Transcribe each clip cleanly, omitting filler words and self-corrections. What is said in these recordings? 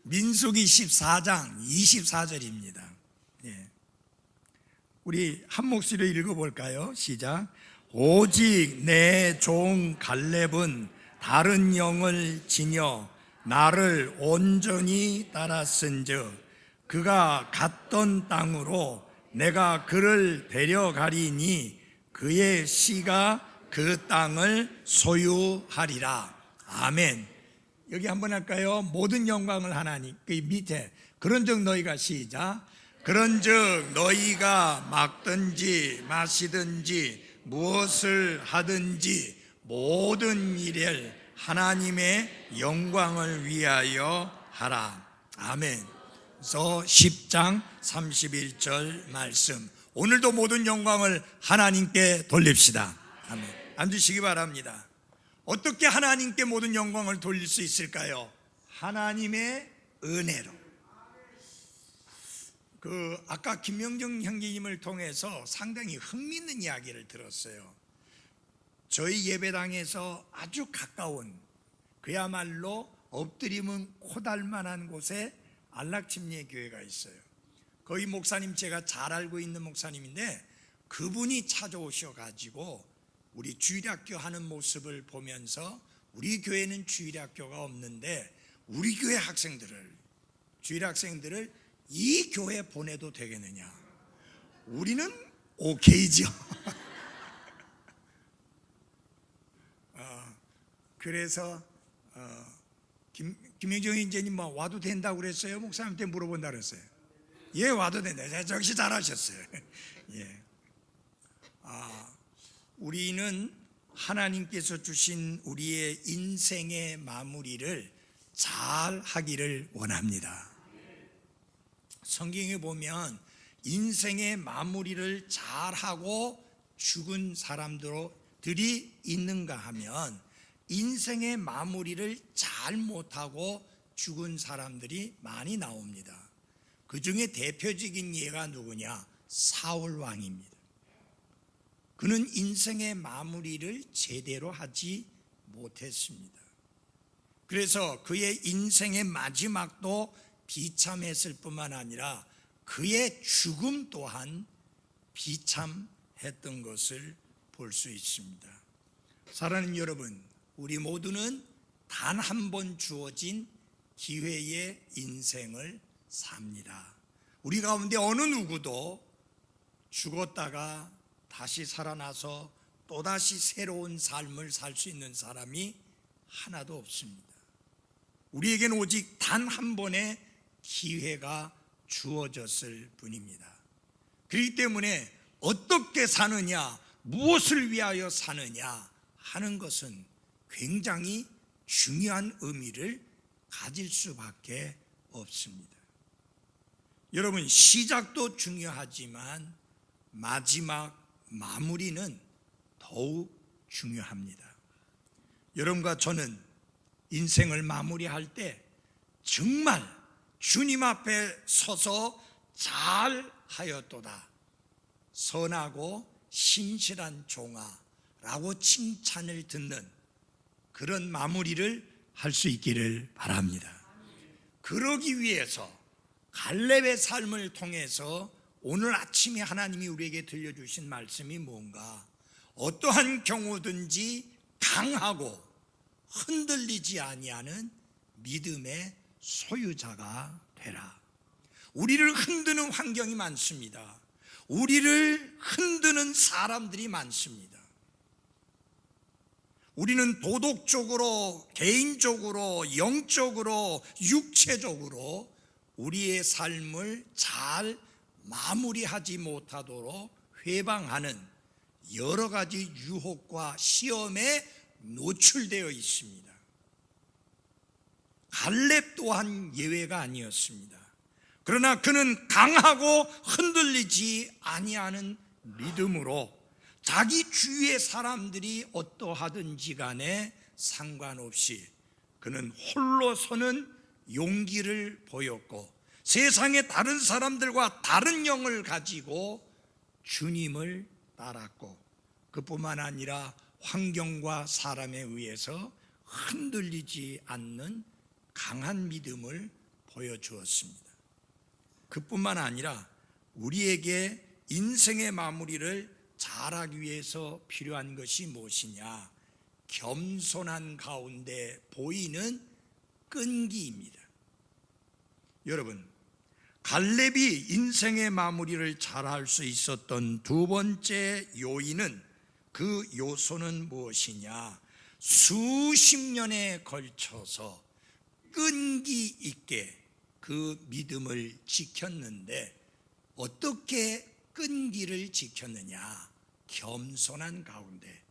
민수기 14장 24절입니다. 우리 한 목소리로 읽어볼까요? 시작. 오직 내 종 갈렙은 다른 영을 지녀 나를 온전히 따랐은즉 그가 갔던 땅으로 내가 그를 데려가리니 그의 씨가 그 땅을 소유하리라. 아멘. 여기 한번 할까요? 모든 영광을 하나님. 그 밑에 그런즉 너희가 시작. 그런즉 너희가 먹든지 마시든지 무엇을 하든지 모든 일을 하나님의 영광을 위하여 하라. 아멘. 그래서 10장 31절 말씀, 오늘도 모든 영광을 하나님께 돌립시다. 아멘. 앉으시기 바랍니다. 어떻게 하나님께 모든 영광을 돌릴 수 있을까요? 하나님의 은혜로. 아까 김명정 형제님을 통해서 상당히 흥미있는 이야기를 들었어요. 저희 예배당에서 아주 가까운, 그야말로 엎드리면 코달 만한 곳에 안락침례 교회가 있어요. 거기 목사님, 제가 잘 알고 있는 목사님인데 그분이 찾아오셔가지고 우리 주일학교 하는 모습을 보면서 우리 교회는 주일학교가 없는데 우리 교회 학생들을, 주일학생들을 이 교회 보내도 되겠느냐. 우리는 오케이죠. 그래서 김영정 인재님 와도 된다고 그랬어요? 목사님한테 물어본다 그랬어요. 예, 와도 된다. 역시 잘하셨어요. 예. 우리는 하나님께서 주신 우리의 인생의 마무리를 잘 하기를 원합니다. 성경에 보면 인생의 마무리를 잘하고 죽은 사람들이 있는가 하면 인생의 마무리를 잘 못하고 죽은 사람들이 많이 나옵니다. 그 중에 대표적인 예가 누구냐? 사울 왕입니다. 그는 인생의 마무리를 제대로 하지 못했습니다. 그래서 그의 인생의 마지막도 비참했을 뿐만 아니라 그의 죽음 또한 비참했던 것을 볼 수 있습니다. 사랑하는 여러분, 우리 모두는 단 한 번 주어진 기회의 인생을 삽니다. 우리 가운데 어느 누구도 죽었다가 다시 살아나서 또다시 새로운 삶을 살 수 있는 사람이 하나도 없습니다. 우리에게는 오직 단 한 번의 기회가 주어졌을 뿐입니다. 그렇기 때문에 어떻게 사느냐, 무엇을 위하여 사느냐 하는 것은 굉장히 중요한 의미를 가질 수밖에 없습니다. 여러분, 시작도 중요하지만 마지막 마무리는 더욱 중요합니다. 여러분과 저는 인생을 마무리할 때 정말 주님 앞에 서서 잘 하였도다, 선하고 신실한 종아라고 칭찬을 듣는 그런 마무리를 할 수 있기를 바랍니다. 그러기 위해서 갈렙의 삶을 통해서 오늘 아침에 하나님이 우리에게 들려주신 말씀이 뭔가? 어떠한 경우든지 강하고 흔들리지 아니하는 믿음의 소유자가 되라. 우리를 흔드는 환경이 많습니다. 우리를 흔드는 사람들이 많습니다. 우리는 도덕적으로, 개인적으로, 영적으로, 육체적으로 우리의 삶을 잘 마무리하지 못하도록 회방하는 여러 가지 유혹과 시험에 노출되어 있습니다. 갈렙 또한 예외가 아니었습니다. 그러나 그는 강하고 흔들리지 아니하는 믿음으로 자기 주위의 사람들이 어떠하든지 간에 상관없이 그는 홀로 서는 용기를 보였고 세상의 다른 사람들과 다른 영을 가지고 주님을 따랐고 그뿐만 아니라 환경과 사람에 의해서 흔들리지 않는 강한 믿음을 보여주었습니다. 그뿐만 아니라 우리에게 인생의 마무리를 잘하기 위해서 필요한 것이 무엇이냐? 겸손한 가운데 보이는 끈기입니다. 여러분, 갈렙이 인생의 마무리를 잘할 수 있었던 두 번째 요인은, 그 요소는 무엇이냐? 수십 년에 걸쳐서 끈기 있게 그 믿음을 지켰는데, 어떻게 끈기를 지켰느냐? 겸손한 가운데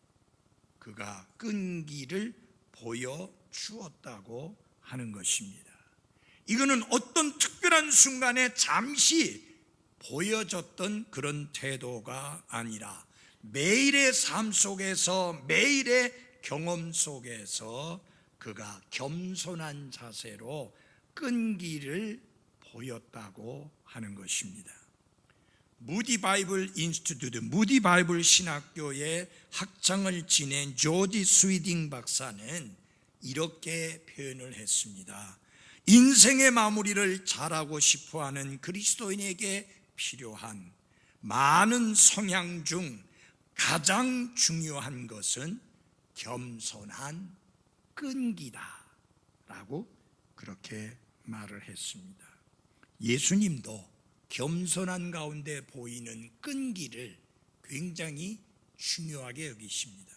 그가 끈기를 보여주었다고 하는 것입니다. 이거는 어떤 특별한 순간에 잠시 보여졌던 그런 태도가 아니라 매일의 삶 속에서, 매일의 경험 속에서 그가 겸손한 자세로 끈기를 보였다고 하는 것입니다. 무디 바이블 인스티튜트, 무디 바이블 신학교의 학장을 지낸 조지 스위딩 박사는 이렇게 표현을 했습니다. 인생의 마무리를 잘하고 싶어하는 그리스도인에게 필요한 많은 성향 중 가장 중요한 것은 겸손한 끈기다 라고 그렇게 말을 했습니다. 예수님도 겸손한 가운데 보이는 끈기를 굉장히 중요하게 여기십니다.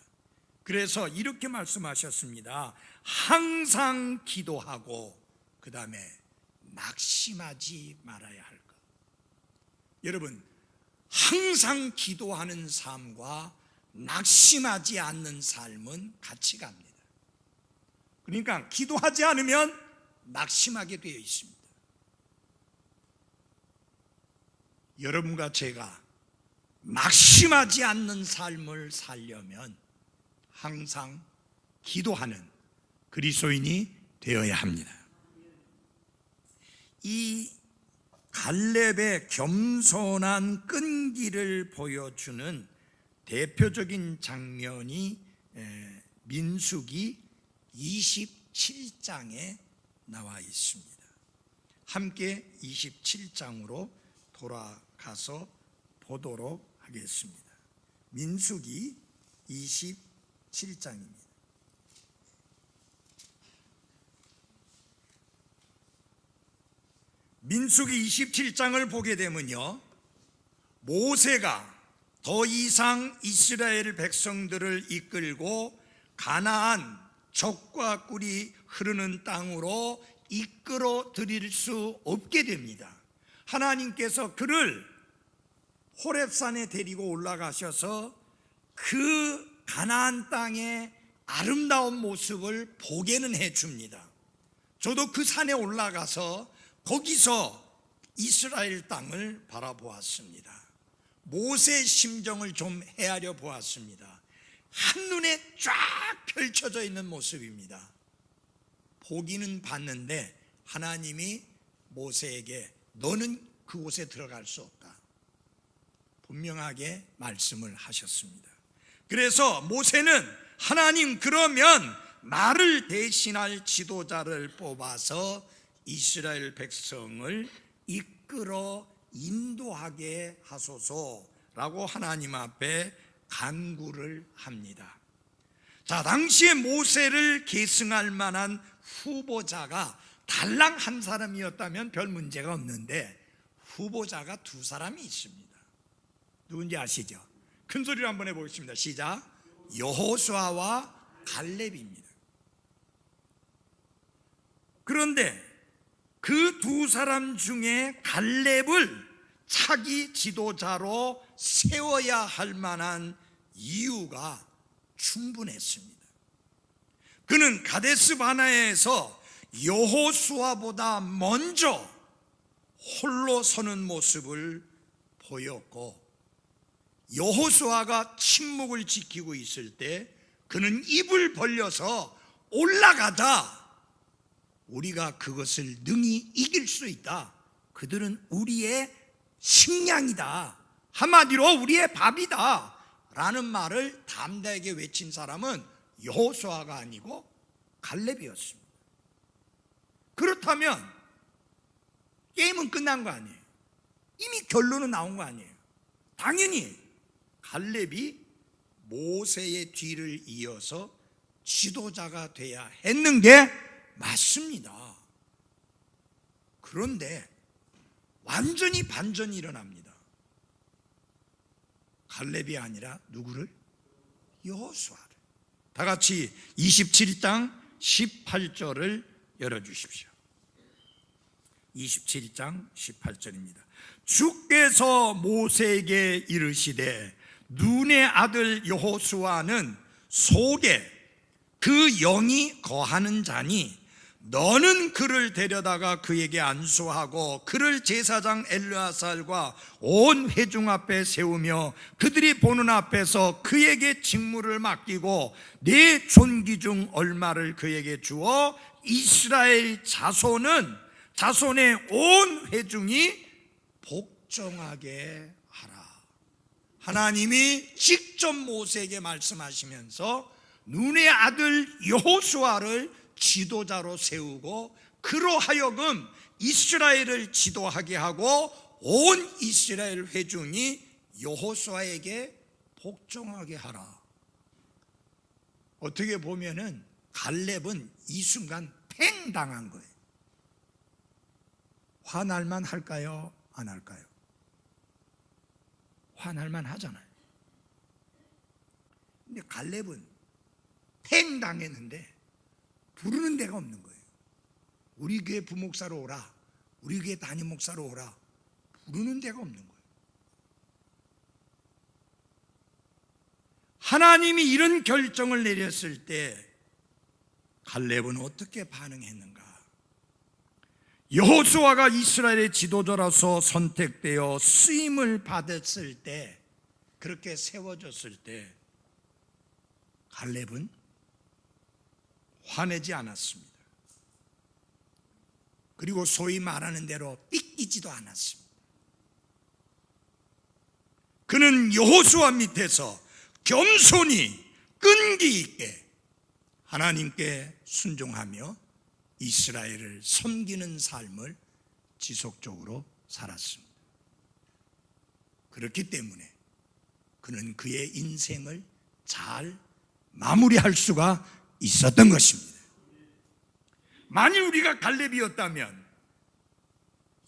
그래서 이렇게 말씀하셨습니다. 항상 기도하고 그 다음에 낙심하지 말아야 할 것. 여러분, 항상 기도하는 삶과 낙심하지 않는 삶은 같이 갑니다. 그러니까 기도하지 않으면 낙심하게 되어 있습니다. 여러분과 제가 낙심하지 않는 삶을 살려면 항상 기도하는 그리스도인이 되어야 합니다. 이 갈렙의 겸손한 끈기를 보여주는 대표적인 장면이 민수기 27장에 나와 있습니다. 함께 27장으로 돌아가서 보도록 하겠습니다. 민수기 27장입니다. 민수기 27장을 보게 되면요, 모세가 더 이상 이스라엘 백성들을 이끌고 가나안 젖과 꿀이 흐르는 땅으로 이끌어 드릴 수 없게 됩니다. 하나님께서 그를 호렙산에 데리고 올라가셔서 그 가나안 땅의 아름다운 모습을 보게는 해줍니다. 저도 그 산에 올라가서 거기서 이스라엘 땅을 바라보았습니다. 모세의 심정을 좀 헤아려 보았습니다. 한눈에 쫙 펼쳐져 있는 모습입니다. 보기는 봤는데 하나님이 모세에게 너는 그곳에 들어갈 수 없다, 분명하게 말씀을 하셨습니다. 그래서 모세는 하나님, 그러면 나를 대신할 지도자를 뽑아서 이스라엘 백성을 이끌어 인도하게 하소서라고 하나님 앞에 간구를 합니다. 자, 당시에 모세를 계승할 만한 후보자가 달랑 한 사람이었다면 별 문제가 없는데 후보자가 두 사람이 있습니다. 누군지 아시죠? 큰 소리로 한번 해보겠습니다. 시작. 여호수아와 갈렙입니다. 그런데 그 두 사람 중에 갈렙을 차기 지도자로 세워야 할 만한 이유가 충분했습니다. 그는 가데스 바네아에서 여호수아보다 먼저 홀로 서는 모습을 보였고, 여호수아가 침묵을 지키고 있을 때 그는 입을 벌려서 올라가자, 우리가 그것을 능히 이길 수 있다, 그들은 우리의 식량이다, 한마디로 우리의 밥이다 라는 말을 담대하게 외친 사람은 여호수아가 아니고 갈렙이었습니다. 그렇다면 게임은 끝난 거 아니에요. 이미 결론은 나온 거 아니에요. 당연히 갈렙이 모세의 뒤를 이어서 지도자가 돼야 했는 게 맞습니다. 그런데 완전히 반전이 일어납니다. 갈렙이 아니라 누구를? 여호수아를. 다 같이 27장 18절을 열어주십시오. 27장 18절입니다. 주께서 모세에게 이르시되 눈의 아들 여호수아는 속에 그 영이 거하는 자니 너는 그를 데려다가 그에게 안수하고 그를 제사장 엘르아살과 온 회중 앞에 세우며 그들이 보는 앞에서 그에게 직무를 맡기고 네 존귀 중 얼마를 그에게 주어 이스라엘 자손의 온 회중이 복종하게 하라. 하나님이 직접 모세에게 말씀하시면서 눈의 아들 여호수아를 지도자로 세우고 그로 하여금 이스라엘을 지도하게 하고 온 이스라엘 회중이 여호수아에게 복종하게 하라. 어떻게 보면은 갈렙은 이 순간 팽당한 거예요. 화날만 할까요? 안 할까요? 화날만 하잖아요. 근데 갈렙은 팽당했는데 부르는 데가 없는 거예요. 우리 교회 부목사로 오라, 우리 교회 담임 목사로 오라, 부르는 데가 없는 거예요. 하나님이 이런 결정을 내렸을 때 갈렙은 어떻게 반응했는가? 여호수아가 이스라엘의 지도자로서 선택되어 쓰임을 받았을 때, 그렇게 세워졌을 때 갈렙은 화내지 않았습니다. 그리고 소위 말하는 대로 삐끼지도 않았습니다. 그는 여호수아 밑에서 겸손히 끈기 있게 하나님께 순종하며 이스라엘을 섬기는 삶을 지속적으로 살았습니다. 그렇기 때문에 그는 그의 인생을 잘 마무리할 수가 있었던 것입니다. 만일 우리가 갈렙이었다면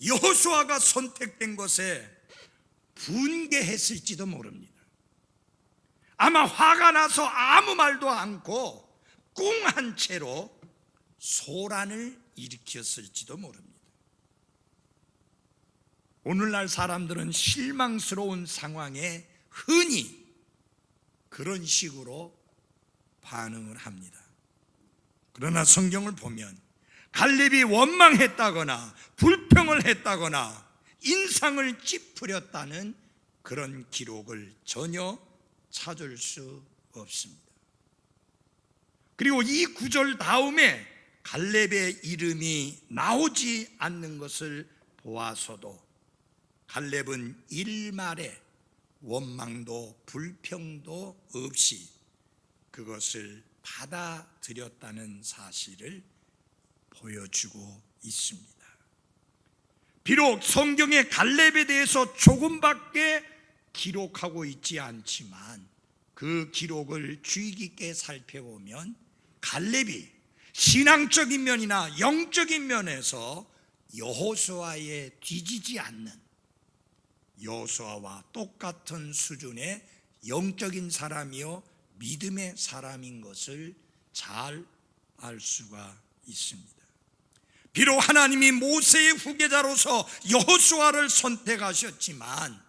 여호수아가 선택된 것에 분개했을지도 모릅니다. 아마 화가 나서 아무 말도 않고 꿍한 채로 소란을 일으켰을지도 모릅니다. 오늘날 사람들은 실망스러운 상황에 흔히 그런 식으로 반응을 합니다. 그러나 성경을 보면 갈렙이 원망했다거나 불평을 했다거나 인상을 찌푸렸다는 그런 기록을 전혀 찾을 수 없습니다. 그리고 이 구절 다음에 갈렙의 이름이 나오지 않는 것을 보아서도 갈렙은 일말의 원망도 불평도 없이 그것을 받아들였다는 사실을 보여주고 있습니다. 비록 성경에 갈렙에 대해서 조금밖에 기록하고 있지 않지만 그 기록을 주의 깊게 살펴보면 갈렙이 신앙적인 면이나 영적인 면에서 여호수아에 뒤지지 않는, 여호수아와 똑같은 수준의 영적인 사람이요 믿음의 사람인 것을 잘 알 수가 있습니다. 비록 하나님이 모세의 후계자로서 여호수아를 선택하셨지만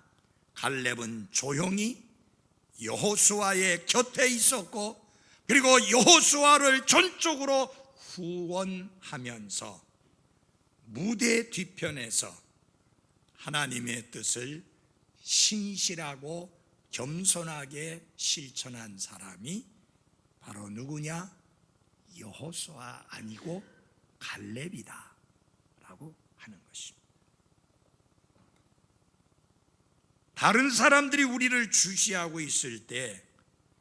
갈렙은 조용히 여호수아의 곁에 있었고, 그리고 여호수아를 전적으로 후원하면서 무대 뒤편에서 하나님의 뜻을 신실하고 겸손하게 실천한 사람이 바로 누구냐? 여호수아 아니고 갈렙이다 라고 하는 것입니다. 다른 사람들이 우리를 주시하고 있을 때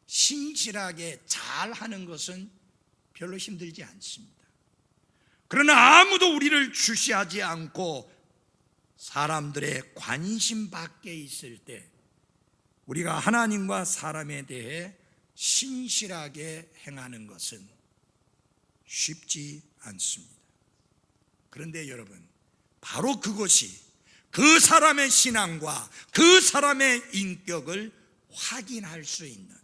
신실하게 잘하는 것은 별로 힘들지 않습니다. 그러나 아무도 우리를 주시하지 않고 사람들의 관심 밖에 있을 때 우리가 하나님과 사람에 대해 신실하게 행하는 것은 쉽지 않습니다. 그런데 여러분, 바로 그것이 그 사람의 신앙과 그 사람의 인격을 확인할 수 있는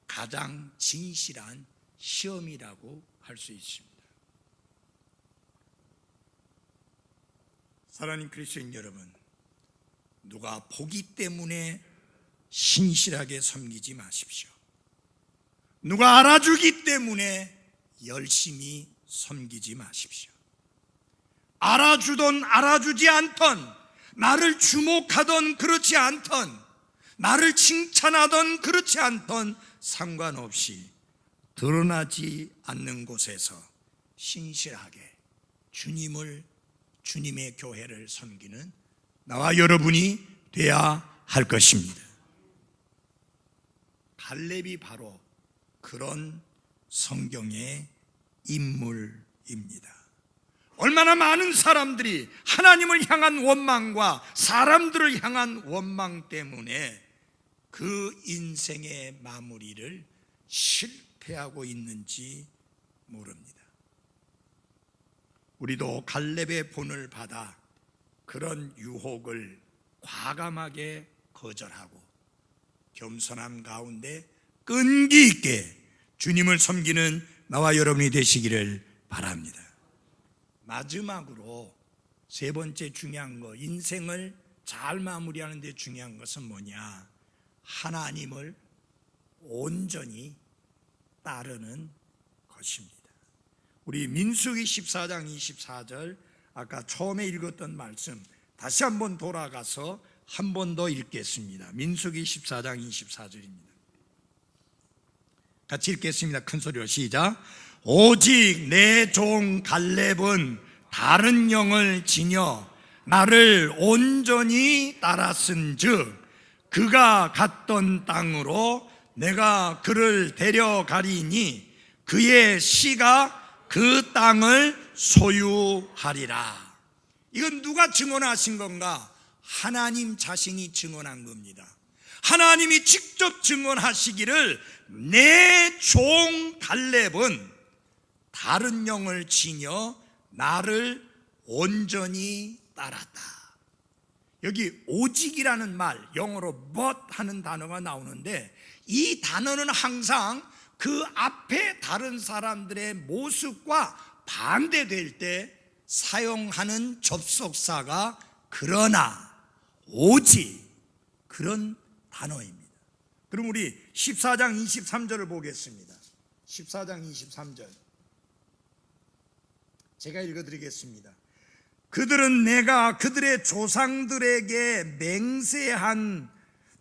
가장 진실한 시험이라고 할 수 있습니다. 사랑하는 그리스도인 여러분, 누가 보기 때문에 신실하게 섬기지 마십시오. 누가 알아주기 때문에 열심히 섬기지 마십시오. 알아주던 알아주지 않던, 나를 주목하던 그렇지 않던, 나를 칭찬하던 그렇지 않던 상관없이 드러나지 않는 곳에서 신실하게 주님의 교회를 섬기는 나와 여러분이 돼야 할 것입니다. 갈렙이 바로 그런 성경의 인물입니다. 얼마나 많은 사람들이 하나님을 향한 원망과 사람들을 향한 원망 때문에 그 인생의 마무리를 실패하고 있는지 모릅니다. 우리도 갈렙의 본을 받아 그런 유혹을 과감하게 거절하고 겸손함 가운데 끈기 있게 주님을 섬기는 나와 여러분이 되시기를 바랍니다. 마지막으로 세 번째 중요한 거, 인생을 잘 마무리하는 데 중요한 것은 뭐냐? 하나님을 온전히 따르는 것입니다. 우리 민수기 14장 24절, 아까 처음에 읽었던 말씀 다시 한번 돌아가서 한 번 더 읽겠습니다. 민수기 14장 24절입니다. 같이 읽겠습니다. 큰 소리로 시작. 오직 내 종 갈렙은 다른 영을 지녀 나를 온전히 따랐은즉 그가 갔던 땅으로 내가 그를 데려가리니 그의 씨가 그 땅을 소유하리라. 이건 누가 증언하신 건가? 하나님 자신이 증언한 겁니다. 하나님이 직접 증언하시기를 내 종 갈렙은 다른 영을 지녀 나를 온전히 따랐다. 여기 오직이라는 말, 영어로 but 하는 단어가 나오는데 이 단어는 항상 그 앞에 다른 사람들의 모습과 반대될 때 사용하는 접속사가 그러나, 오직 그런 단어입니다. 그럼 우리 14장 23절을 보겠습니다. 14장 23절 제가 읽어드리겠습니다. 그들은 내가 그들의 조상들에게 맹세한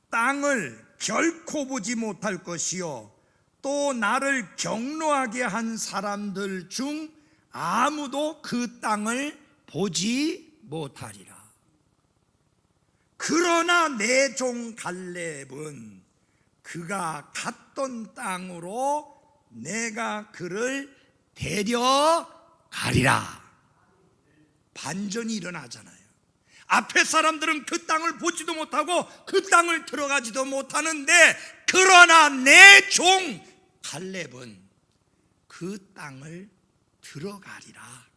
땅을 결코 보지 못할 것이요 또 나를 경노하게 한 사람들 중 아무도 그 땅을 보지 못하리라. 그러나 내 종 갈렙은 그가 갔던 땅으로 내가 그를 데려가리라. 반전이 일어나잖아요. 앞에 사람들은 그 땅을 보지도 못하고 그 땅을 들어가지도 못하는데 그러나 내 종 갈렙은 그 땅을 들어가리라.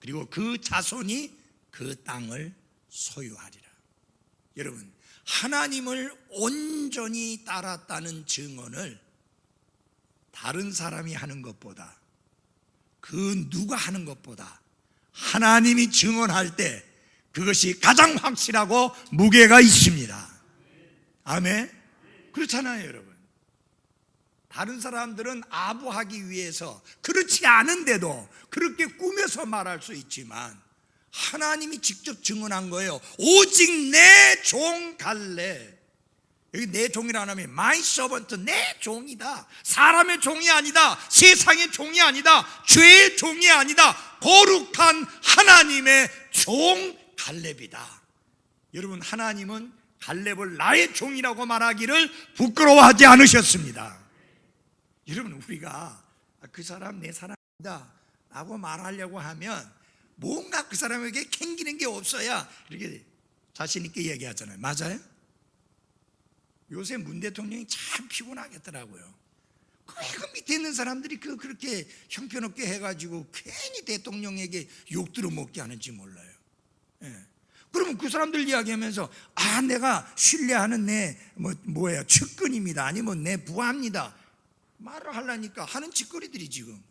그리고 그 자손이 그 땅을 소유하리라. 여러분, 하나님을 온전히 따랐다는 증언을 다른 사람이 하는 것보다, 그 누가 하는 것보다 하나님이 증언할 때 그것이 가장 확실하고 무게가 있습니다. 아멘. 그렇잖아요, 여러분. 다른 사람들은 아부하기 위해서 그렇지 않은데도 그렇게 꾸며서 말할 수 있지만 하나님이 직접 증언한 거예요. 오직 내 종 갈렙. 여기 내 종이라는 말이 my servant, 내 종이다. 사람의 종이 아니다. 세상의 종이 아니다. 죄의 종이 아니다. 거룩한 하나님의 종 갈렙이다. 여러분, 하나님은 갈렙을 나의 종이라고 말하기를 부끄러워하지 않으셨습니다. 여러분, 우리가 그 사람 내 사람이다 라고 말하려고 하면 뭔가 그 사람에게 캥기는 게 없어야 이렇게 자신 있게 얘기하잖아요. 맞아요? 요새 문 대통령이 참 피곤하겠더라고요. 그 밑에 있는 사람들이 그렇게 형편없게 해가지고 괜히 대통령에게 욕 들어먹게 하는지 몰라요. 예. 그러면 그 사람들 이야기하면서 내가 신뢰하는 내 측근입니다, 아니면 내 부하입니다 말을 하려니까 하는 짓거리들이 지금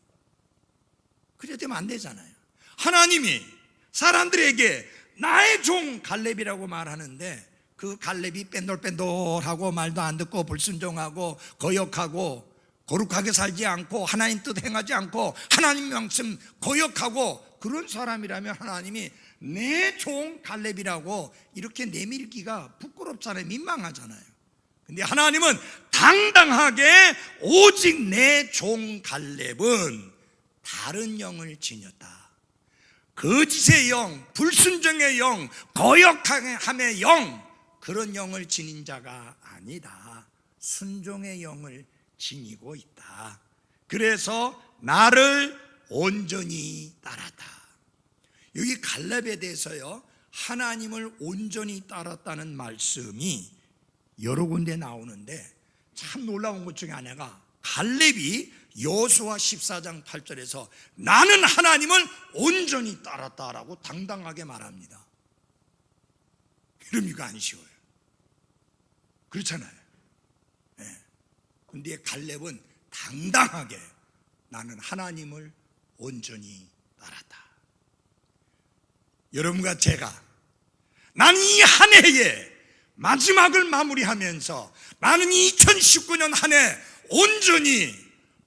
그래 되면 안 되잖아요. 하나님이 사람들에게 나의 종 갈렙이라고 말하는데 그 갈렙이 뺀돌뺀돌하고 말도 안 듣고 불순종하고 거역하고 거룩하게 살지 않고 하나님 뜻 행하지 않고 하나님 말씀 거역하고 그런 사람이라면 하나님이 내 종 갈렙이라고 이렇게 내밀기가 부끄럽잖아요. 민망하잖아요. 근데 하나님은 당당하게 오직 내 종 갈렙은 다른 영을 지녔다. 거짓의 영, 불순종의 영, 거역함의 영, 그런 영을 지닌 자가 아니다. 순종의 영을 지니고 있다. 그래서 나를 온전히 따랐다. 여기 갈렙에 대해서요, 하나님을 온전히 따랐다는 말씀이 여러 군데 나오는데 참 놀라운 것 중에 하나가 갈렙이 여호수아 14장 8절에서 나는 하나님을 온전히 따랐다라고 당당하게 말합니다. 이러니까 안 쉬워요. 그렇잖아요. 근데 갈렙은 당당하게 나는 하나님을 온전히 따랐다. 여러분과 제가 나는 이 한 해에 마지막을 마무리하면서 나는 2019년 한 해 온전히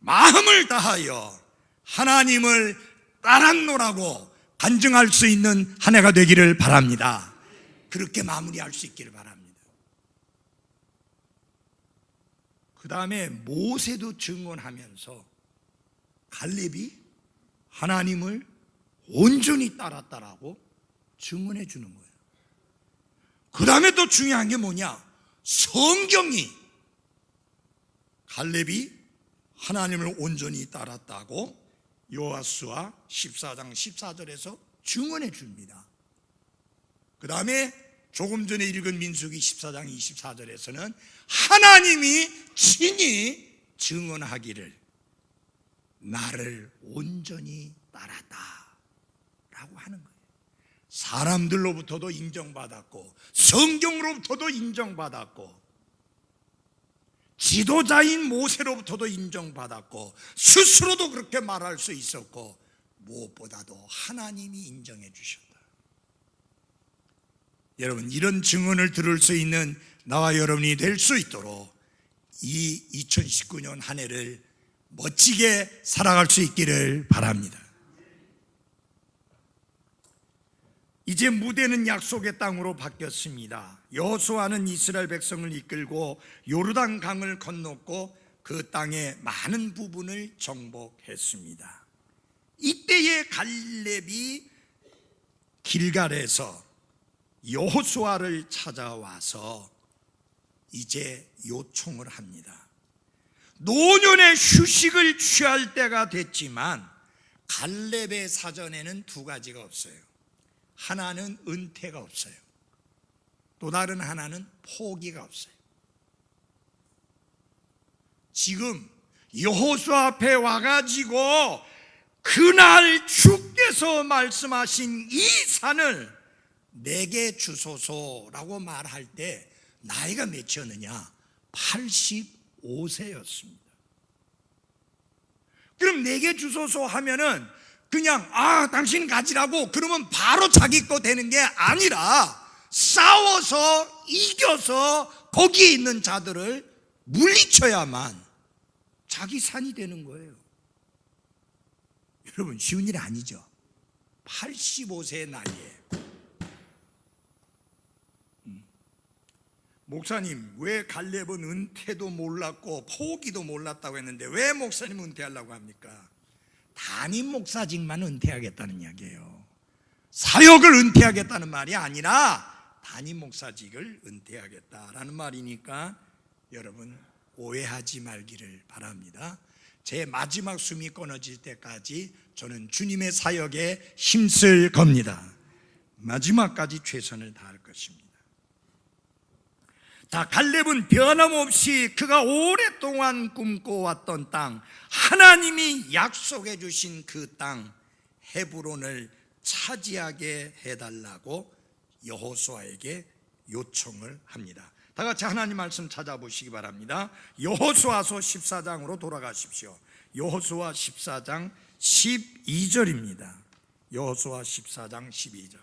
마음을 다하여 하나님을 따랐노라고 간증할 수 있는 한 해가 되기를 바랍니다. 그렇게 마무리할 수 있기를 바랍니다. 그 다음에 모세도 증언하면서 갈렙이 하나님을 온전히 따랐다라고 증언해 주는 거예요. 그 다음에 또 중요한 게 뭐냐? 성경이 갈렙이 하나님을 온전히 따랐다고 여호수아 14장 14절에서 증언해 줍니다. 그 다음에 조금 전에 읽은 민수기 14장 24절에서는 하나님이 친히 증언하기를 나를 온전히 따랐다 라고 하는 거예요. 사람들로부터도 인정받았고 성경으로부터도 인정받았고 지도자인 모세로부터도 인정받았고 스스로도 그렇게 말할 수 있었고 무엇보다도 하나님이 인정해 주셨다. 여러분, 이런 증언을 들을 수 있는 나와 여러분이 될 수 있도록 이 2019년 한 해를 멋지게 살아갈 수 있기를 바랍니다. 이제 무대는 약속의 땅으로 바뀌었습니다. 여호수아는 이스라엘 백성을 이끌고 요르단 강을 건넜고 그 땅의 많은 부분을 정복했습니다. 이때의 갈렙이 길갈에서 여호수아를 찾아와서 이제 요청을 합니다. 노년의 휴식을 취할 때가 됐지만 갈렙의 사전에는 두 가지가 없어요. 하나는 은퇴가 없어요. 또 다른 하나는 포기가 없어요. 지금 여호수아 앞에 와가지고 그날 주께서 말씀하신 이 산을 내게 주소서라고 말할 때 나이가 몇이었느냐? 85세였습니다. 그럼 내게 주소서 하면은 그냥 당신 가지라고 그러면 바로 자기 거 되는 게 아니라 싸워서 이겨서 거기에 있는 자들을 물리쳐야만 자기 산이 되는 거예요. 여러분, 쉬운 일 아니죠. 85세의 나이에. 목사님, 왜 갈렙은 은퇴도 몰랐고 포기도 몰랐다고 했는데 왜 목사님 은퇴하려고 합니까? 담임 목사직만 은퇴하겠다는 이야기예요. 사역을 은퇴하겠다는 말이 아니라 담임 목사직을 은퇴하겠다라는 말이니까 여러분 오해하지 말기를 바랍니다. 제 마지막 숨이 끊어질 때까지 저는 주님의 사역에 힘쓸 겁니다. 마지막까지 최선을 다할 것입니다. 다 갈렙은 변함없이 그가 오랫동안 꿈꿔왔던 땅, 하나님이 약속해 주신 그 땅 헤브론을 차지하게 해달라고 여호수아에게 요청을 합니다. 다 같이 하나님 말씀 찾아보시기 바랍니다. 여호수아서 14장으로 돌아가십시오. 여호수아 14장 12절입니다. 여호수아 14장 12절.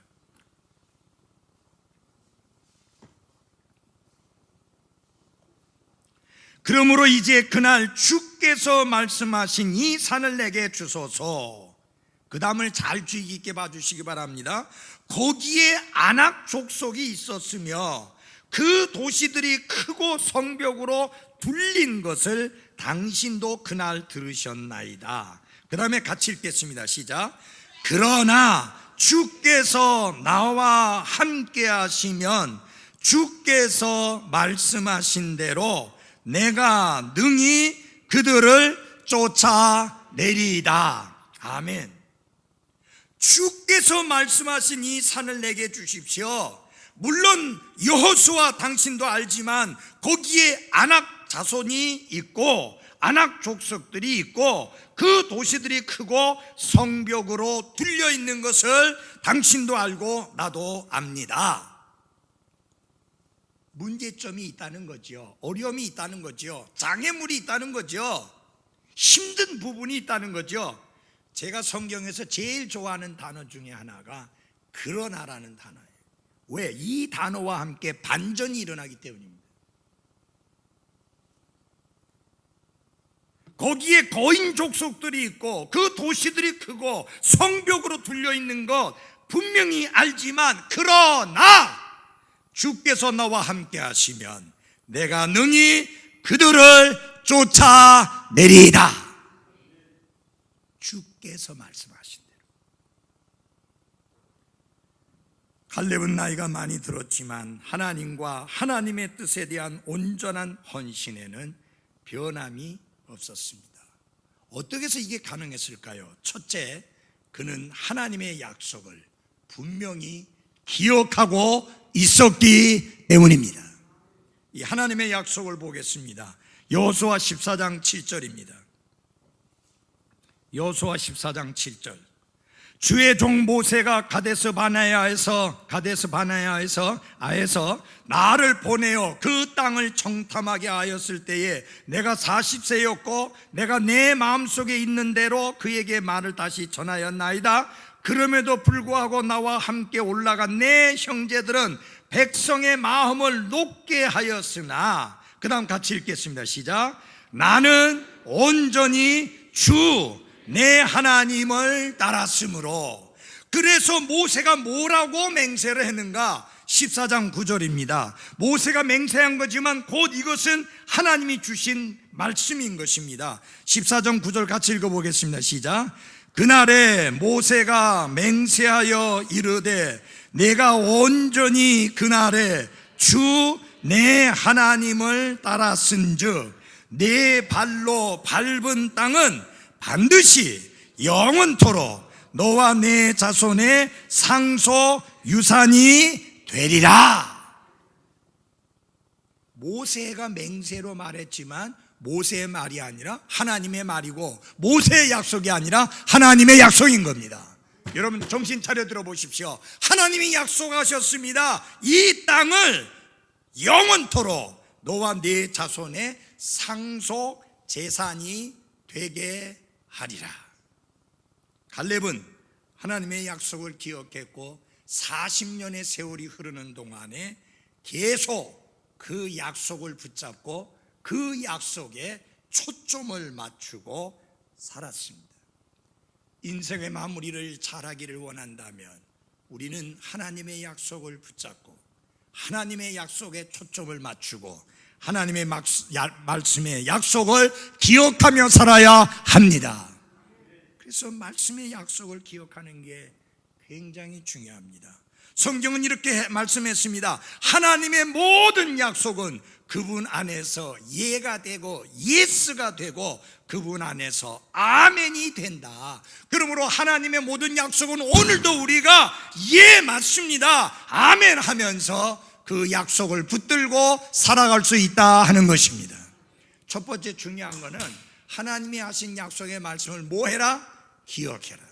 그러므로 이제 그날 주께서 말씀하신 이 산을 내게 주소서. 그 다음을 잘 주의 깊게 봐주시기 바랍니다. 거기에 아낙 족속이 있었으며 그 도시들이 크고 성벽으로 둘린 것을 당신도 그날 들으셨나이다. 그 다음에 같이 읽겠습니다. 시작. 그러나 주께서 나와 함께 하시면 주께서 말씀하신 대로 내가 능히 그들을 쫓아내리이다. 아멘. 주께서 말씀하신 이 산을 내게 주십시오. 물론 여호수아 당신도 알지만 거기에 아낙 자손이 있고 아낙 족속들이 있고 그 도시들이 크고 성벽으로 둘려 있는 것을 당신도 알고 나도 압니다. 문제점이 있다는 거죠. 어려움이 있다는 거죠. 장애물이 있다는 거죠. 힘든 부분이 있다는 거죠. 제가 성경에서 제일 좋아하는 단어 중에 하나가 그러나라는 단어예요. 왜? 이 단어와 함께 반전이 일어나기 때문입니다. 거기에 거인 족속들이 있고 그 도시들이 크고 성벽으로 둘려 있는 것 분명히 알지만 그러나 주께서 나와 함께 하시면 내가 능히 그들을 쫓아내리이다. 주께서 말씀하신 대로. 갈렙은 나이가 많이 들었지만 하나님과 하나님의 뜻에 대한 온전한 헌신에는 변함이 없었습니다. 어떻게 해서 이게 가능했을까요? 첫째, 그는 하나님의 약속을 분명히 기억하고 있었기 때문입니다. 이 하나님의 약속을 보겠습니다. 여호수아 14장 7절입니다. 여호수아 14장 7절. 주의 종 모세가 가데스 바네아에서 나를 보내어 그 땅을 정탐하게 하였을 때에 내가 40세였고 내가 내 마음속에 있는 대로 그에게 말을 다시 전하였나이다. 그럼에도 불구하고 나와 함께 올라간 내 형제들은 백성의 마음을 높게 하였으나, 그 다음 같이 읽겠습니다. 시작. 나는 온전히 주 내 하나님을 따랐으므로. 그래서 모세가 뭐라고 맹세를 했는가? 14장 9절입니다. 모세가 맹세한 거지만 곧 이것은 하나님이 주신 말씀인 것입니다. 14장 9절 같이 읽어보겠습니다. 시작. 그날에 모세가 맹세하여 이르되 내가 온전히 그날에 주 내 하나님을 따랐은즉 내 발로 밟은 땅은 반드시 영원토록 너와 내 자손의 상속 유산이 되리라. 모세가 맹세로 말했지만 모세의 말이 아니라 하나님의 말이고 모세의 약속이 아니라 하나님의 약속인 겁니다. 여러분 정신 차려 들어보십시오. 하나님이 약속하셨습니다. 이 땅을 영원토록 너와 네 자손의 상속 재산이 되게 하리라. 갈렙은 하나님의 약속을 기억했고 40년의 세월이 흐르는 동안에 계속 그 약속을 붙잡고 그 약속에 초점을 맞추고 살았습니다. 인생의 마무리를 잘하기를 원한다면 우리는 하나님의 약속을 붙잡고 하나님의 약속에 초점을 맞추고 하나님의 말씀의 약속을 기억하며 살아야 합니다. 그래서 말씀의 약속을 기억하는 게 굉장히 중요합니다. 성경은 이렇게 말씀했습니다. 하나님의 모든 약속은 그분 안에서 예가 되고 예스가 되고 그분 안에서 아멘이 된다. 그러므로 하나님의 모든 약속은 오늘도 우리가 예 맞습니다, 아멘 하면서 그 약속을 붙들고 살아갈 수 있다 하는 것입니다. 첫 번째 중요한 것은 하나님이 하신 약속의 말씀을 뭐 해라? 기억해라.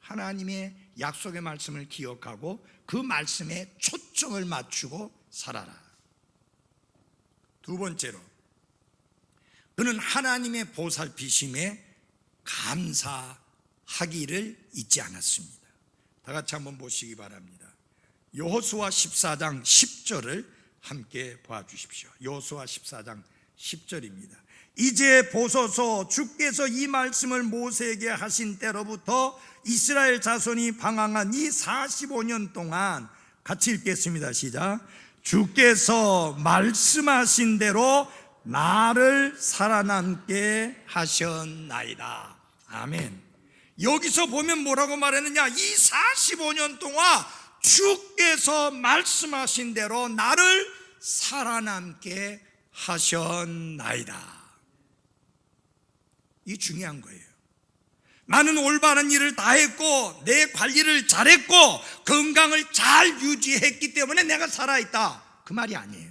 하나님의 약속의 말씀을 기억하고 그 말씀에 초점을 맞추고 살아라. 두 번째로, 그는 하나님의 보살피심에 감사하기를 잊지 않았습니다. 다 같이 한번 보시기 바랍니다. 여호수아 14장 10절을 함께 봐주십시오. 여호수아 14장 10절입니다. 이제 보소서, 주께서 이 말씀을 모세에게 하신 때로부터 이스라엘 자손이 방황한 이 45년 동안, 같이 읽겠습니다. 시작. 주께서 말씀하신 대로 나를 살아남게 하셨나이다. 아멘. 여기서 보면 뭐라고 말했느냐? 이 45년 동안 주께서 말씀하신 대로 나를 살아남게 하셨나이다. 이 중요한 거예요. 나는 올바른 일을 다 했고 내 관리를 잘했고 건강을 잘 유지했기 때문에 내가 살아있다, 그 말이 아니에요.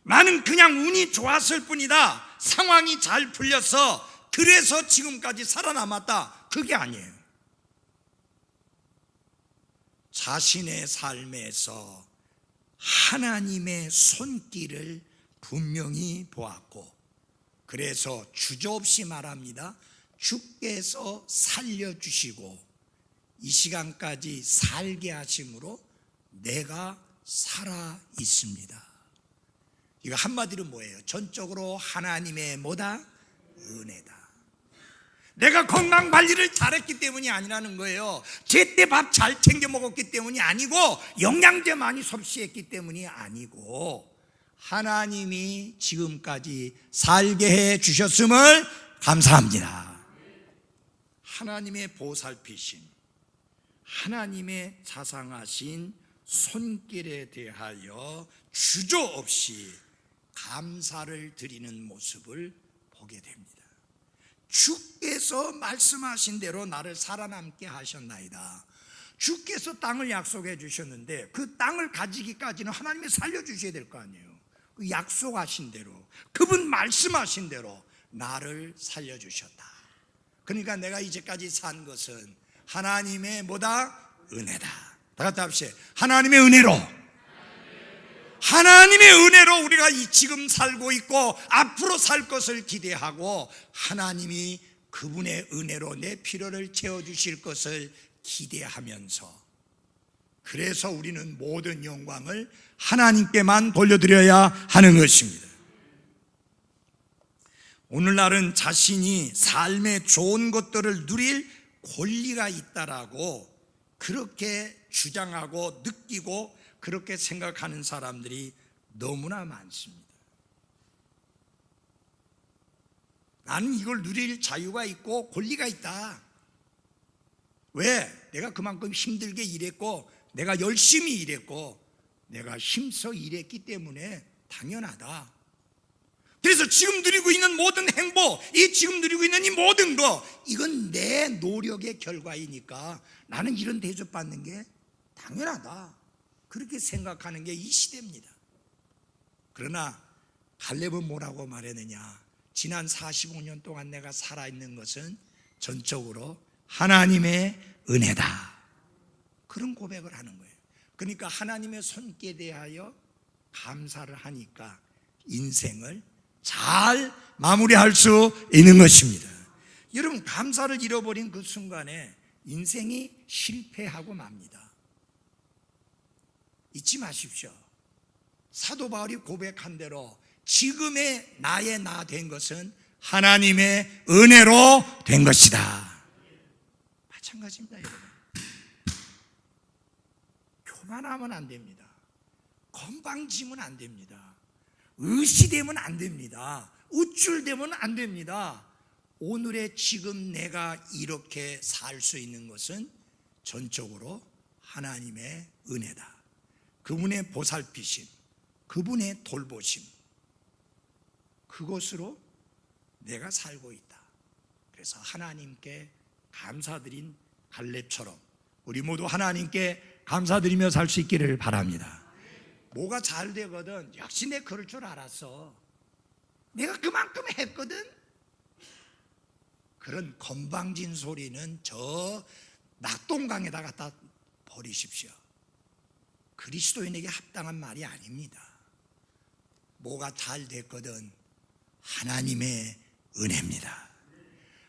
나는 그냥 운이 좋았을 뿐이다, 상황이 잘 풀려서 그래서 지금까지 살아남았다, 그게 아니에요. 자신의 삶에서 하나님의 손길을 분명히 보았고, 그래서 주저없이 말합니다. 주께서 살려주시고 이 시간까지 살게 하심으로 내가 살아 있습니다. 이거 한마디로 뭐예요? 전적으로 하나님의 뭐다? 은혜다. 내가 건강 관리를 잘했기 때문이 아니라는 거예요. 제때 밥 잘 챙겨 먹었기 때문이 아니고 영양제 많이 섭취했기 때문이 아니고 하나님이 지금까지 살게 해 주셨음을 감사합니다. 하나님의 보살피심, 하나님의 자상하신 손길에 대하여 주저없이 감사를 드리는 모습을 보게 됩니다. 주께서 말씀하신 대로 나를 살아남게 하셨나이다. 주께서 땅을 약속해 주셨는데 그 땅을 가지기까지는 하나님이 살려주셔야 될 거 아니에요. 그 약속하신 대로, 그분 말씀하신 대로 나를 살려주셨다. 그러니까 내가 이제까지 산 것은 하나님의 뭐다? 은혜다. 다 같이 합시다. 하나님의 은혜로, 하나님의 은혜로 우리가 지금 살고 있고 앞으로 살 것을 기대하고 하나님이 그분의 은혜로 내 필요를 채워주실 것을 기대하면서, 그래서 우리는 모든 영광을 하나님께만 돌려드려야 하는 것입니다. 오늘날은 자신이 삶의 좋은 것들을 누릴 권리가 있다라고 그렇게 주장하고 느끼고 그렇게 생각하는 사람들이 너무나 많습니다. 나는 이걸 누릴 자유가 있고 권리가 있다. 왜? 내가 그만큼 힘들게 일했고 내가 열심히 일했고 내가 힘써 일했기 때문에 당연하다. 그래서 지금 누리고 있는 모든 행복, 이 지금 누리고 있는 이 모든 거, 이건 내 노력의 결과이니까 나는 이런 대접받는 게 당연하다, 그렇게 생각하는 게 이 시대입니다. 그러나 갈렙은 뭐라고 말했느냐? 지난 45년 동안 내가 살아있는 것은 전적으로 하나님의 은혜다, 그런 고백을 하는 거예요. 그러니까 하나님의 손길에 대하여 감사를 하니까 인생을 잘 마무리할 수 있는 것입니다. 여러분, 감사를 잃어버린 그 순간에 인생이 실패하고 맙니다. 잊지 마십시오. 사도 바울이 고백한 대로 지금의 나의 나 된 것은 하나님의 은혜로 된 것이다. 마찬가지입니다, 여러분. 교만하면 안 됩니다. 건방지면 안 됩니다. 의시되면 안 됩니다. 우쭐대면 안 됩니다. 오늘의 지금 내가 이렇게 살 수 있는 것은 전적으로 하나님의 은혜다. 그분의 보살피심, 그분의 돌보심, 그것으로 내가 살고 있다. 그래서 하나님께 감사드린 갈렙처럼 우리 모두 하나님께 감사드리며 살 수 있기를 바랍니다. 뭐가 잘 되거든 역시 내 그럴 줄 알았어, 내가 그만큼 했거든, 그런 건방진 소리는 저 낙동강에다 갖다 버리십시오. 그리스도인에게 합당한 말이 아닙니다. 뭐가 잘 됐거든 하나님의 은혜입니다.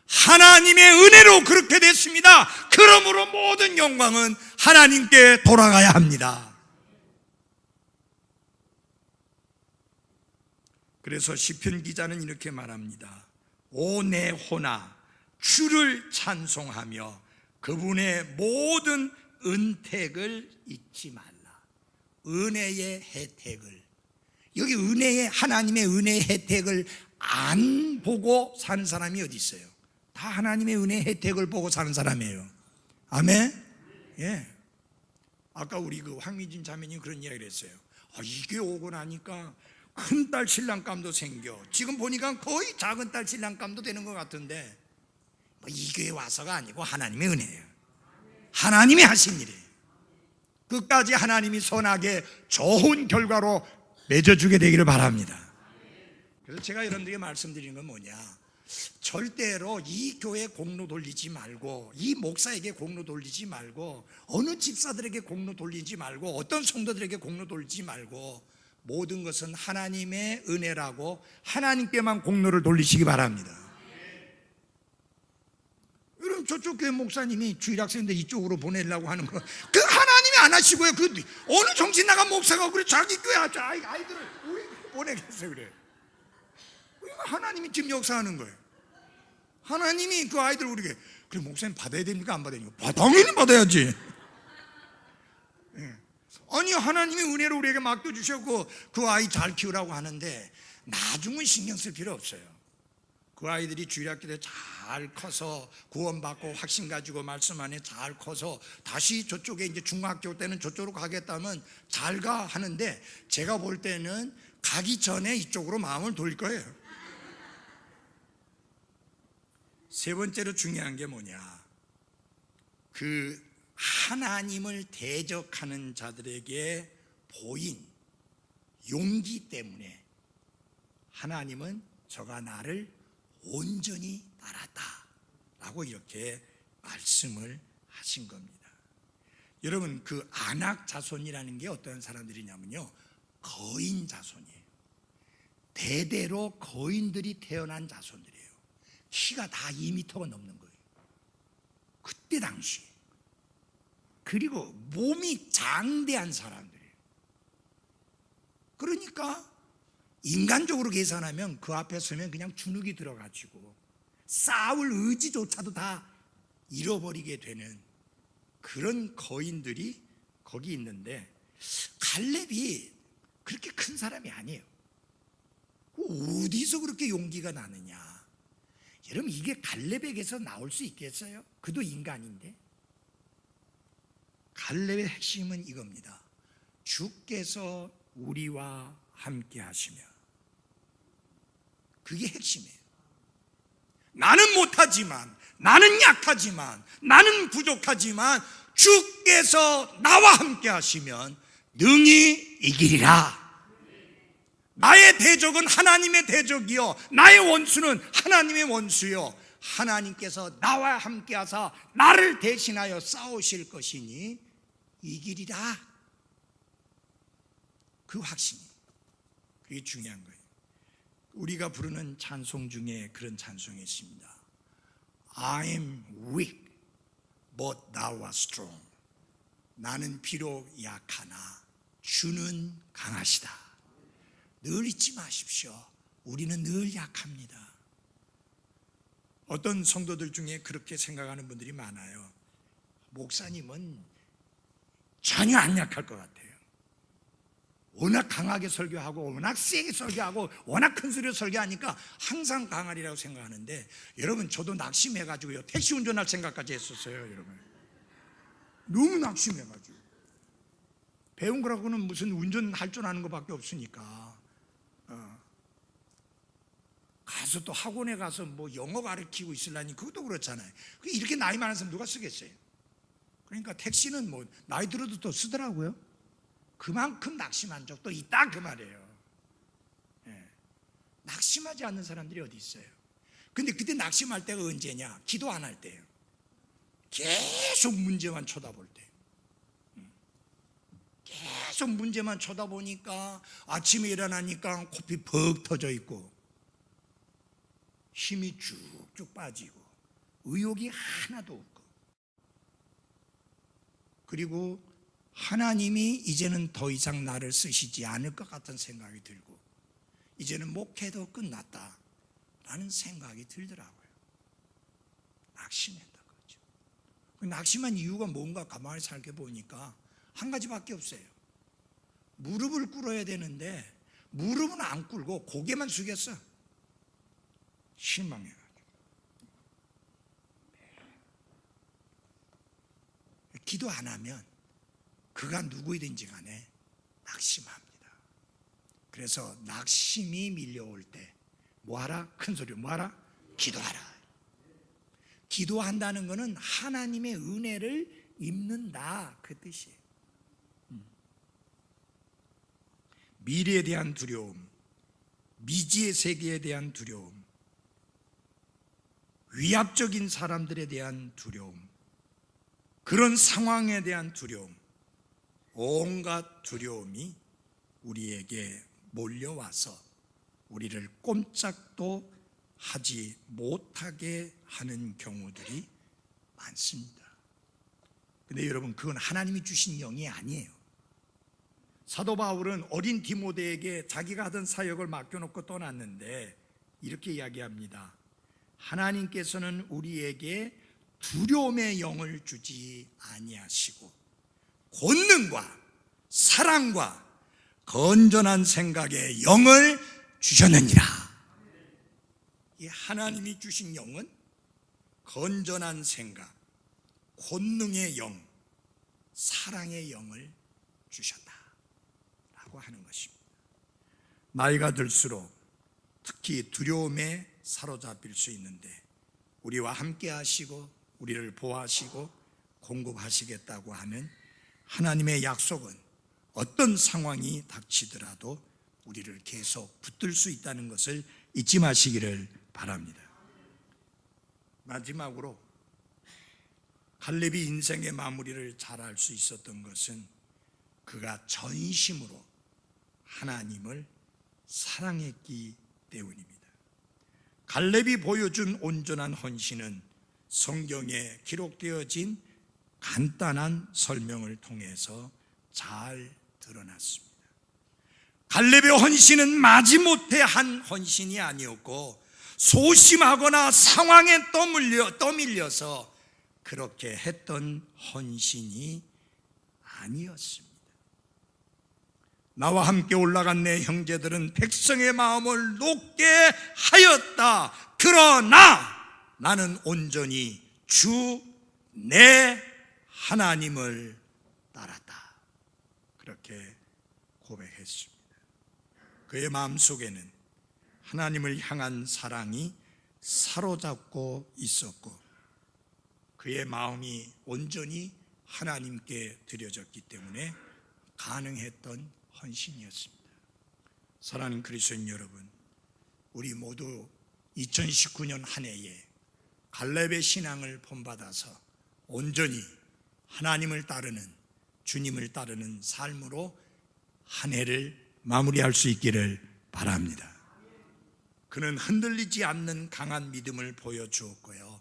하나님의 은혜로 그렇게 됐습니다. 그러므로 모든 영광은 하나님께 돌아가야 합니다. 그래서 시편 기자는 이렇게 말합니다. 오 내 혼아 주를 찬송하며 그분의 모든 은택을 잊지 말라. 은혜의 혜택을, 여기 은혜의, 하나님의 은혜의 혜택을 안 보고 사는 사람이 어디 있어요? 다 하나님의 은혜의 혜택을 보고 사는 사람이에요. 아멘? 예. 아까 우리 그 황미진 자매님 그런 이야기를 했어요. 이게 오고 나니까 큰딸 신랑감도 생겨. 지금 보니까 거의 작은 딸 신랑감도 되는 것 같은데, 이 교회 와서가 아니고 하나님의 은혜예요. 하나님이 하신 일이에요. 끝까지 하나님이 선하게 좋은 결과로 맺어주게 되기를 바랍니다. 그래서 제가 여러분들에게 말씀드리는 건 뭐냐, 절대로 이 교회 공로 돌리지 말고, 이 목사에게 공로 돌리지 말고, 어느 집사들에게 공로 돌리지 말고, 어떤 성도들에게 공로 돌리지 말고, 모든 것은 하나님의 은혜라고 하나님께만 공로를 돌리시기 바랍니다. 여러분, 저쪽 교회 목사님이 주일학생인데 이쪽으로 보내려고 하는 거, 그 하나님이 안 하시고요. 그 어느 정신 나간 목사가 그래 자기 교회 아이들을 우리 보내겠어 그래. 하나님이 지금 역사하는 거예요. 하나님이 그 아이들 우리에게, 그래 목사님 받아야 됩니까 안 받아야 됩니까? 당연히 받아야지. 아니 하나님이 은혜로 우리에게 맡겨주셨고 그 아이 잘 키우라고 하는데 나중은 신경 쓸 필요 없어요. 그 아이들이 주일학교 때 잘 커서 구원받고 확신 가지고 말씀 안에 잘 커서 다시 저쪽에 이제 중학교 때는 저쪽으로 가겠다면 잘 가 하는데, 제가 볼 때는 가기 전에 이쪽으로 마음을 돌릴 거예요. 세 번째로 중요한 게 뭐냐, 그 하나님을 대적하는 자들에게 보인 용기 때문에 하나님은 저가 나를 온전히 따랐다 라고 이렇게 말씀을 하신 겁니다. 여러분, 그 안악 자손이라는 게 어떤 사람들이냐면요, 거인 자손이에요. 대대로 거인들이 태어난 자손들이에요. 키가 다 2m가 넘는 거예요, 그때 당시에. 그리고 몸이 장대한 사람들이에요. 그러니까 인간적으로 계산하면 그 앞에 서면 그냥 주눅이 들어가지고 싸울 의지조차도 다 잃어버리게 되는 그런 거인들이 거기 있는데, 갈렙이 그렇게 큰 사람이 아니에요. 어디서 그렇게 용기가 나느냐. 여러분, 이게 갈렙에게서 나올 수 있겠어요? 그도 인간인데. 갈렙의 핵심은 이겁니다. 주께서 우리와 함께 하시며. 그게 핵심이에요. 나는 못하지만, 나는 약하지만, 나는 부족하지만 주께서 나와 함께 하시면 능히 이기리라. 나의 대적은 하나님의 대적이요, 나의 원수는 하나님의 원수요, 하나님께서 나와 함께 하사 나를 대신하여 싸우실 것이니 이기리라. 그 확신이, 그게 중요한 거예요. 우리가 부르는 찬송 중에 그런 찬송이 있습니다. I'm weak, but thou art strong. 나는 비록 약하나 주는 강하시다. 늘 잊지 마십시오. 우리는 늘 약합니다. 어떤 성도들 중에 그렇게 생각하는 분들이 많아요. 목사님은 전혀 안 약할 것 같아요. 워낙 강하게 설교하고 워낙 세게 설교하고 워낙 큰 소리로 설교하니까 항상 강하리라고 생각하는데, 여러분, 저도 낙심해가지고요 택시 운전할 생각까지 했었어요. 여러분, 너무 낙심해가지고 배운 거라고는 무슨 운전할 줄 아는 것밖에 없으니까. 가서 또 학원에 가서 뭐 영어 가르치고 있으려니 그것도 그렇잖아요. 이렇게 나이 많은 사람 누가 쓰겠어요? 그러니까 택시는 뭐 나이 들어도 또 쓰더라고요. 그만큼 낙심한 적도 있다 그 말이에요. 낙심하지 않는 사람들이 어디 있어요? 근데 그때 낙심할 때가 언제냐? 기도 안 할 때예요. 계속 문제만 쳐다볼 때. 계속 문제만 쳐다보니까 아침에 일어나니까 코피 벅 터져 있고 힘이 쭉쭉 빠지고 의욕이 하나도 없고, 그리고 하나님이 이제는 더 이상 나를 쓰시지 않을 것 같은 생각이 들고 이제는 목회도 끝났다 라는 생각이 들더라고요. 낙심했던 거죠. 낙심한 이유가 뭔가 가만히 살펴보니까 한 가지밖에 없어요. 무릎을 꿇어야 되는데 무릎은 안 꿇고 고개만 숙였어. 실망해가지고. 기도 안 하면 그가 누구이든지 간에 낙심합니다. 그래서 낙심이 밀려올 때 뭐하라? 큰 소리로 뭐하라? 기도하라. 기도한다는 것은 하나님의 은혜를 입는다 그 뜻이에요. 미래에 대한 두려움, 미지의 세계에 대한 두려움, 위압적인 사람들에 대한 두려움, 그런 상황에 대한 두려움, 온갖 두려움이 우리에게 몰려와서 우리를 꼼짝도 하지 못하게 하는 경우들이 많습니다. 근데 여러분, 그건 하나님이 주신 영이 아니에요. 사도 바울은 어린 디모데에게 자기가 하던 사역을 맡겨놓고 떠났는데 이렇게 이야기합니다. 하나님께서는 우리에게 두려움의 영을 주지 아니하시고 권능과 사랑과 건전한 생각의 영을 주셨느니라. 이 하나님이 주신 영은 건전한 생각, 권능의 영, 사랑의 영을 주셨다라고 하는 것입니다. 나이가 들수록 특히 두려움에 사로잡힐 수 있는데 우리와 함께 하시고 우리를 보호하시고 공급하시겠다고 하는 하나님의 약속은 어떤 상황이 닥치더라도 우리를 계속 붙들 수 있다는 것을 잊지 마시기를 바랍니다. 마지막으로 갈렙이 인생의 마무리를 잘할 수 있었던 것은 그가 전심으로 하나님을 사랑했기 때문입니다. 갈렙이 보여준 온전한 헌신은 성경에 기록되어진 간단한 설명을 통해서 잘 드러났습니다. 갈렙의 헌신은 마지못해 한 헌신이 아니었고 소심하거나 상황에 떠밀려서 그렇게 했던 헌신이 아니었습니다. 나와 함께 올라간 내 형제들은 백성의 마음을 높게 하였다. 그러나 나는 온전히 주 내 하나님을 따랐다. 그렇게 고백했습니다. 그의 마음속에는 하나님을 향한 사랑이 사로잡고 있었고 그의 마음이 온전히 하나님께 드려졌기 때문에 가능했던 헌신이었습니다. 사랑하는 그리스도인 여러분, 우리 모두 2019년 한 해에 갈렙의 신앙을 본받아서 온전히 하나님을 따르는, 주님을 따르는 삶으로 한 해를 마무리할 수 있기를 바랍니다. 그는 흔들리지 않는 강한 믿음을 보여주었고요,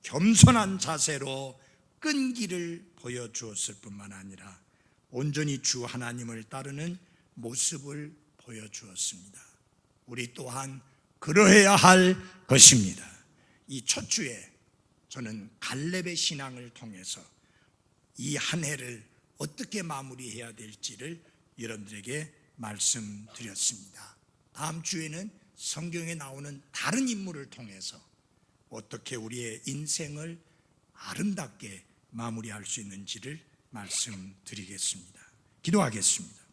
겸손한 자세로 끈기를 보여주었을 뿐만 아니라 온전히 주 하나님을 따르는 모습을 보여주었습니다. 우리 또한 그러해야 할 것입니다. 이 첫 주에 저는 갈렙의 신앙을 통해서 이 한 해를 어떻게 마무리해야 될지를 여러분들에게 말씀드렸습니다. 다음 주에는 성경에 나오는 다른 인물을 통해서 어떻게 우리의 인생을 아름답게 마무리할 수 있는지를 말씀드리겠습니다. 기도하겠습니다.